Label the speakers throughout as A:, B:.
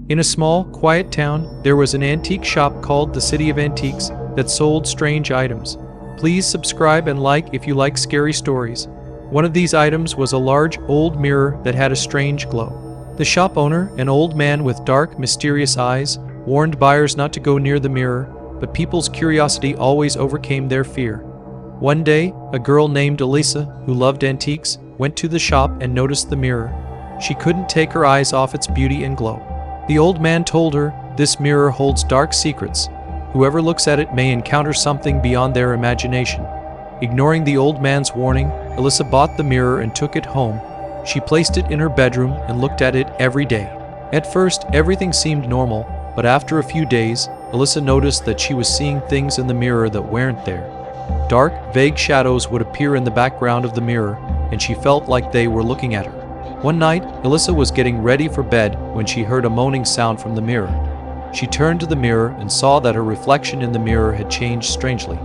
A: In a small, quiet town, there was an antique shop called the City of Antiques that sold strange items. Please subscribe and like if you like scary stories. One of these items was a large, old mirror that had a strange glow. The shop owner, an old man with dark, mysterious eyes, warned buyers not to go near the mirror, but people's curiosity always overcame their fear. One day, a girl named Elisa, who loved antiques, went to the shop and noticed the mirror. She couldn't take her eyes off its beauty and glow. The old man told her, "This mirror holds dark secrets. Whoever looks at it may encounter something beyond their imagination." Ignoring the old man's warning, Elisa bought the mirror and took it home. She placed it in her bedroom and looked at it every day. At first, everything seemed normal, but after a few days, Elisa noticed that she was seeing things in the mirror that weren't there. Dark, vague shadows would appear in the background of the mirror, and she felt like they were looking at her. One night, Elisa was getting ready for bed when she heard a moaning sound from the mirror. She turned to the mirror and saw that her reflection in the mirror had changed strangely.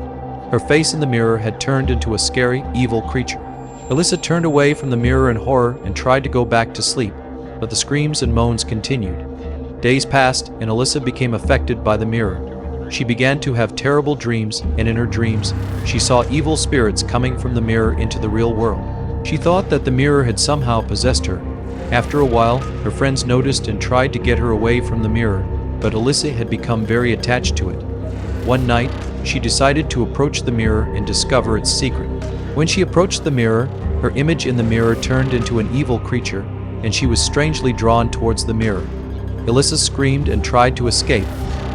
A: Her face in the mirror had turned into a scary, evil creature. Elisa turned away from the mirror in horror and tried to go back to sleep, but the screams and moans continued. Days passed, and Elisa became affected by the mirror. She began to have terrible dreams, and in her dreams, she saw evil spirits coming from the mirror into the real world. She thought that the mirror had somehow possessed her. After a while, her friends noticed and tried to get her away from the mirror, but Elisa had become very attached to it. One night, she decided to approach the mirror and discover its secret. When she approached the mirror, her image in the mirror turned into an evil creature, and she was strangely drawn towards the mirror. Elisa screamed and tried to escape,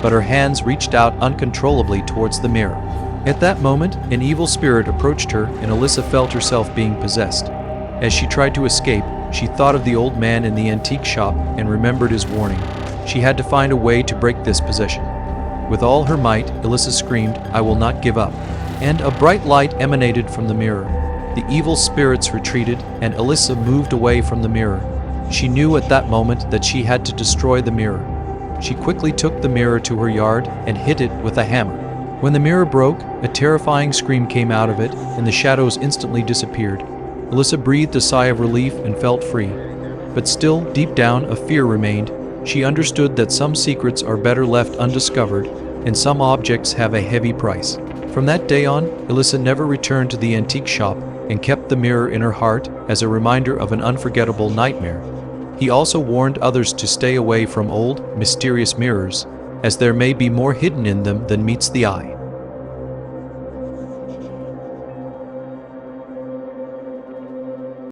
A: but her hands reached out uncontrollably towards the mirror. At that moment, an evil spirit approached her, and Elisa felt herself being possessed. As she tried to escape, she thought of the old man in the antique shop and remembered his warning. She had to find a way to break this possession. With all her might, Elisa screamed, "I will not give up." And a bright light emanated from the mirror. The evil spirits retreated, and Elisa moved away from the mirror. She knew at that moment that she had to destroy the mirror. She quickly took the mirror to her yard and hit it with a hammer. When the mirror broke, a terrifying scream came out of it, and the shadows instantly disappeared. Elisa breathed a sigh of relief and felt free. But still, deep down, a fear remained. She understood that some secrets are better left undiscovered, and some objects have a heavy price. From that day on, Elisa never returned to the antique shop and kept the mirror in her heart as a reminder of an unforgettable nightmare. He also warned others to stay away from old, mysterious mirrors, as there may be more hidden in them than meets the eye.